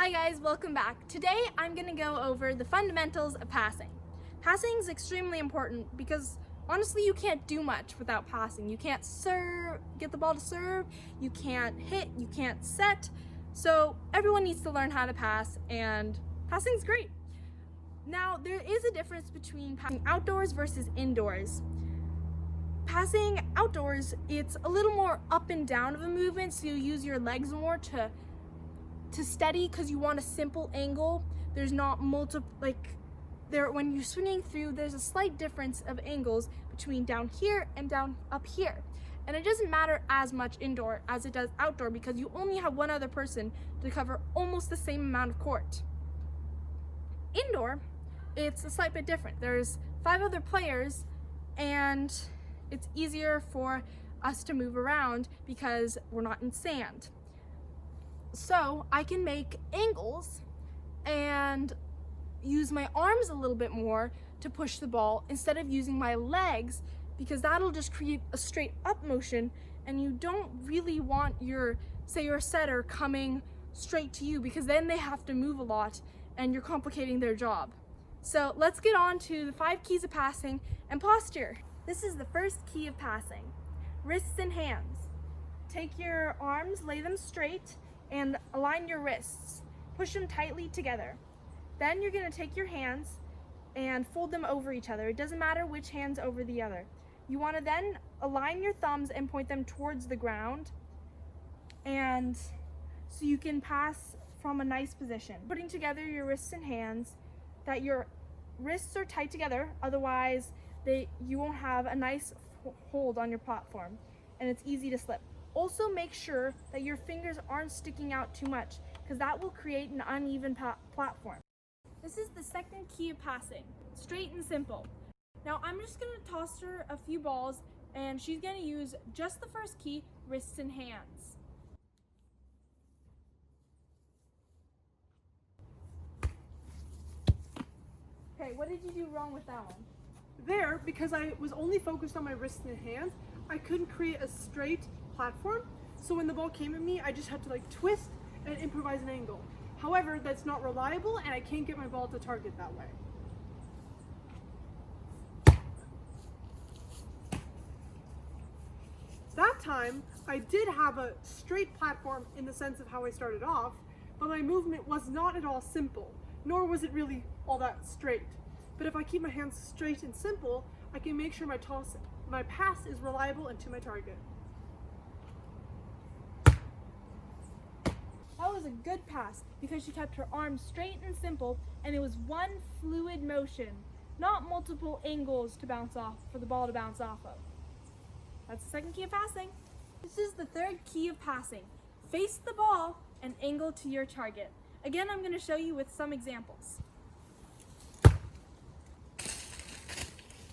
Hi guys, welcome back. Today I'm going to go over the fundamentals of passing. Passing is extremely important because honestly you can't do much without passing. You can't serve, get the ball to serve, you can't hit, you can't set. So everyone needs to learn how to pass, and passing is great. Now there is a difference between passing outdoors versus indoors. Passing outdoors, it's a little more up and down of a movement, so you use your legs more to steady because you want a simple angle. There's not when you're swinging through, there's a slight difference of angles between down here and down up here. And it doesn't matter as much indoor as it does outdoor because you only have one other person to cover almost the same amount of court. Indoor, it's a slight bit different. There's 5 other players and it's easier for us to move around because we're not in sand. So I can make angles and use my arms a little bit more to push the ball instead of using my legs, because that'll just create a straight up motion, and you don't really want your setter coming straight to you because then they have to move a lot and you're complicating their job. So let's get on to the 5 keys of passing and posture. This is the first key of passing. Wrists and hands. Take your arms, lay them straight, and align your wrists. Push them tightly together. Then you're going to take your hands and fold them over each other. It doesn't matter which hand's over the other. You want to then align your thumbs and point them towards the ground, and so you can pass from a nice position. Putting together your wrists and hands, that your wrists are tight together, otherwise you won't have a nice hold on your platform and it's easy to slip. Also make sure that your fingers aren't sticking out too much because that will create an uneven platform. This is the second key of passing, straight and simple. Now I'm just going to toss her a few balls and she's going to use just the first key, wrists and hands. Okay, what did you do wrong with that one? There, because I was only focused on my wrists and hands, I couldn't create a straight platform. So when the ball came at me, I just had to twist and improvise an angle. However, that's not reliable and I can't get my ball to target that way. That time, I did have a straight platform in the sense of how I started off, but my movement was not at all simple, nor was it really all that straight. But if I keep my hands straight and simple, I can make sure my pass is reliable and to my target. That was a good pass because she kept her arms straight and simple, and it was one fluid motion, not multiple angles to bounce off for the ball to bounce off of. That's the second key of passing. This is the third key of passing. Face the ball and angle to your target. Again, I'm going to show you with some examples.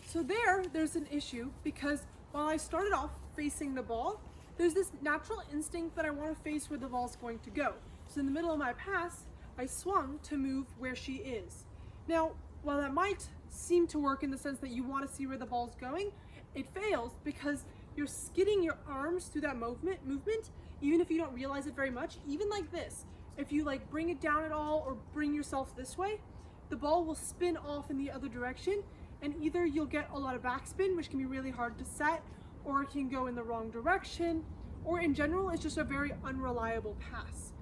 So there's an issue because while I started off facing the ball, there's this natural instinct that I want to face where the ball's going to go. So in the middle of my pass, I swung to move where she is. Now, while that might seem to work in the sense that you want to see where the ball's going, it fails because you're skidding your arms through that movement, even if you don't realize it very much, even like this. If you bring it down at all or bring yourself this way, the ball will spin off in the other direction, and either you'll get a lot of backspin, which can be really hard to set, or it can go in the wrong direction, or in general, it's just a very unreliable pass.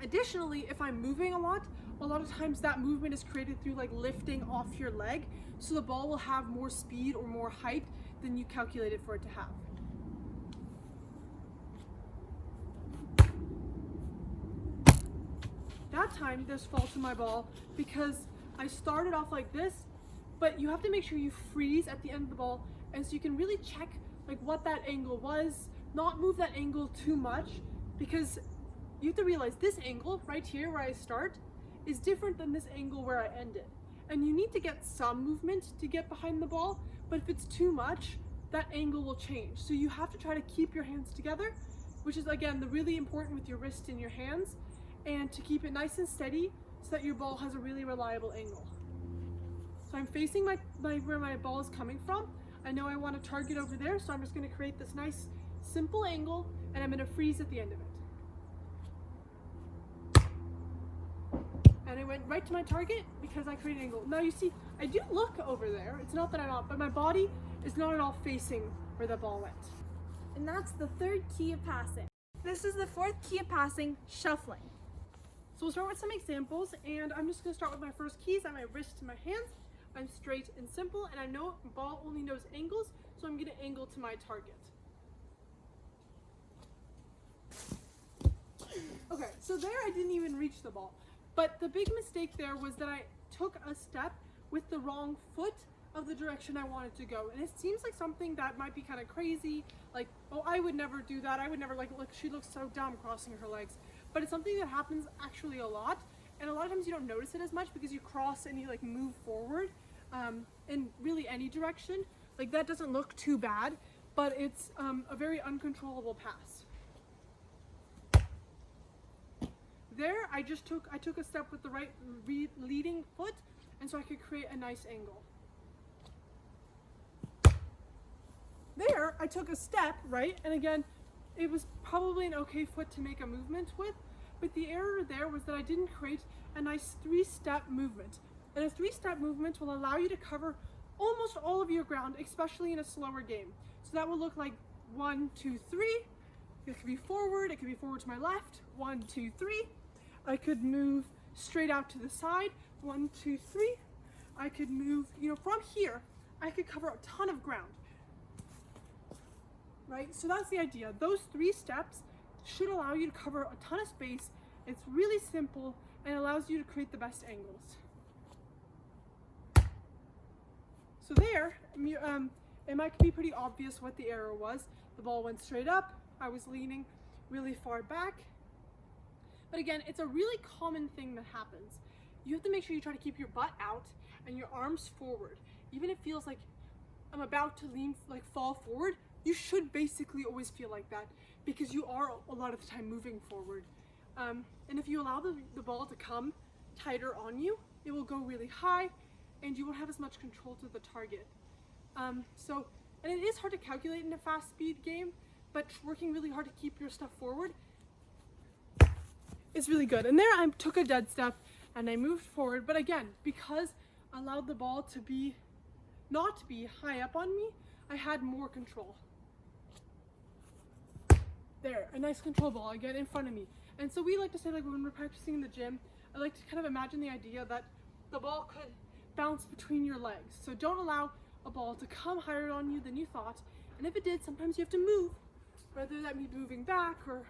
Additionally, if I'm moving a lot of times that movement is created through lifting off your leg, so the ball will have more speed or more height than you calculated for it to have. That time, there's fault in my ball because I started off like this, but you have to make sure you freeze at the end of the ball, and so you can really check what that angle was, not move that angle too much, because you have to realize this angle right here where I start is different than this angle where I ended. And you need to get some movement to get behind the ball, but if it's too much, that angle will change. So you have to try to keep your hands together, which is again really important with your wrist and your hands, and to keep it nice and steady so that your ball has a really reliable angle. So I'm facing where my ball is coming from. I know I want to target over there, so I'm just going to create this nice simple angle, and I'm going to freeze at the end of it. and I went right to my target because I created an angle. Now you see, I do look over there. It's not that I'm not, but my body is not at all facing where the ball went. And that's the third key of passing. This is the fourth key of passing, shuffling. So we'll start with some examples, and I'm just going to start with my first keys at my wrist to my hands. I'm straight and simple, and I know ball only knows angles, so I'm going to angle to my target. Okay, so there I didn't even reach the ball. But the big mistake there was that I took a step with the wrong foot of the direction I wanted to go. And it seems like something that might be kind of crazy, like, oh, I would never do that. I would never, like, look, she looks so dumb crossing her legs. But it's something that happens actually a lot. And a lot of times you don't notice it as much because you cross and you like move forward in really any direction. Like that doesn't look too bad, but it's a very uncontrollable pass. There, I took a step with the right leading foot, and so I could create a nice angle. There, I took a step, right? And again, it was probably an okay foot to make a movement with, but the error there was that I didn't create a nice three-step movement. And a three-step movement will allow you to cover almost all of your ground, especially in a slower game. So that will look like 1, 2, 3. It could be forward, it could be forward to my left, 1, 2, 3. I could move straight out to the side, 1, 2, 3. I could move, from here, I could cover a ton of ground. Right? So that's the idea. Those 3 steps should allow you to cover a ton of space. It's really simple and allows you to create the best angles. So there, it might be pretty obvious what the error was. The ball went straight up. I was leaning really far back. But again, it's a really common thing that happens. You have to make sure you try to keep your butt out and your arms forward. Even if it feels like I'm about to lean, like fall forward, you should basically always feel like that because you are a lot of the time moving forward. And if you allow the ball to come tighter on you, it will go really high and you won't have as much control to the target. And it is hard to calculate in a fast speed game, but working really hard to keep your stuff forward is really good. And there I took a dead step and I moved forward, but again, because I allowed the ball to not to be high up on me, I had more control. There, a nice control ball again in front of me. And so we like to say, like when we're practicing in the gym, I like to kind of imagine the idea that the ball could bounce between your legs. So don't allow a ball to come higher on you than you thought. And if it did, sometimes you have to move, whether that means moving back or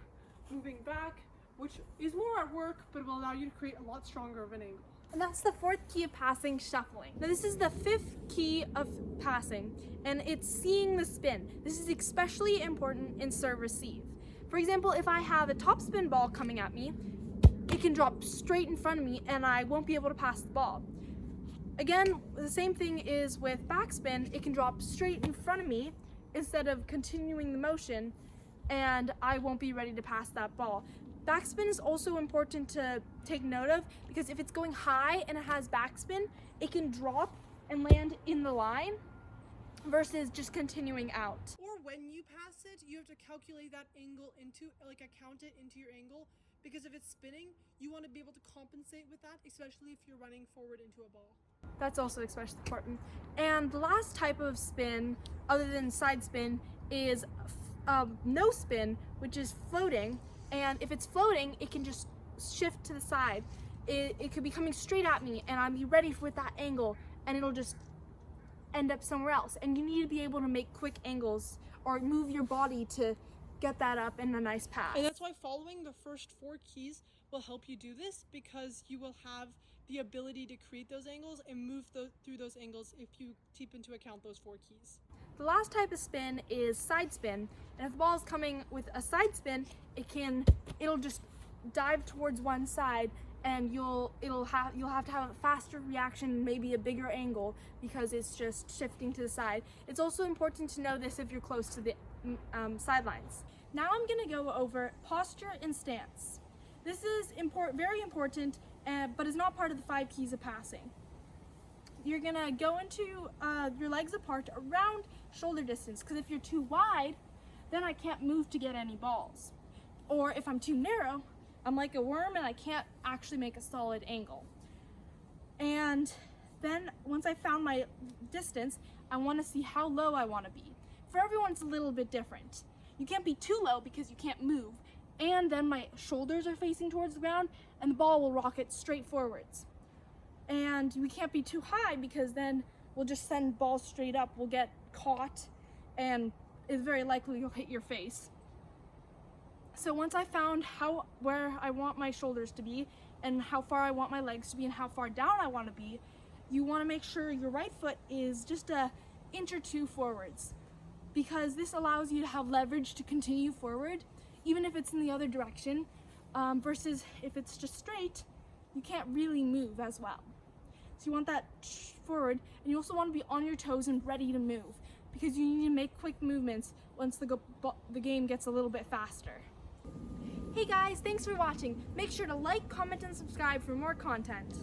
moving back, which is more at work, but it will allow you to create a lot stronger of an angle. And that's the fourth key of passing, shuffling. Now this is the fifth key of passing, and it's seeing the spin. This is especially important in serve receive. For example, if I have a topspin ball coming at me, it can drop straight in front of me and I won't be able to pass the ball. Again, the same thing is with backspin. It can drop straight in front of me instead of continuing the motion, and I won't be ready to pass that ball. Backspin is also important to take note of because if it's going high and it has backspin, it can drop and land in the line versus just continuing out. Or when you pass it, you have to calculate that angle account it into your angle, because if it's spinning, you want to be able to compensate with that, especially if you're running forward into a ball. That's also especially important. And the last type of spin, other than side spin, is no spin, which is floating. And if it's floating, it can just shift to the side. It could be coming straight at me and I'll be ready with that angle and it'll just end up somewhere else. And you need to be able to make quick angles or move your body to get that up in a nice pass. And that's why following the first 4 keys will help you do this, because you will have the ability to create those angles and move through those angles if you take into account those 4 keys. The last type of spin is side spin, and if the ball is coming with a side spin, it'll just dive towards one side, and you'll have to have a faster reaction, maybe a bigger angle, because it's just shifting to the side. It's also important to know this if you're close to the sidelines. Now I'm going to go over posture and stance. This is very important, but is not part of the 5 keys of passing. You're gonna go into your legs apart around shoulder distance, because if you're too wide, then I can't move to get any balls. Or if I'm too narrow, I'm like a worm and I can't actually make a solid angle. And then once I found my distance, I want to see how low I want to be. For everyone, it's a little bit different. You can't be too low because you can't move. And then my shoulders are facing towards the ground and the ball will rocket straight forwards. And we can't be too high because then we'll just send balls straight up. We'll get caught and it's very likely you'll hit your face. So once I found where I want my shoulders to be and how far I want my legs to be and how far down I want to be, you want to make sure your right foot is just an inch or two forwards, because this allows you to have leverage to continue forward even if it's in the other direction, versus if it's just straight, you can't really move as well. So you want that forward, and you also want to be on your toes and ready to move, because you need to make quick movements once the game gets a little bit faster. Hey guys, thanks for watching. Make sure to like, comment, and subscribe for more content.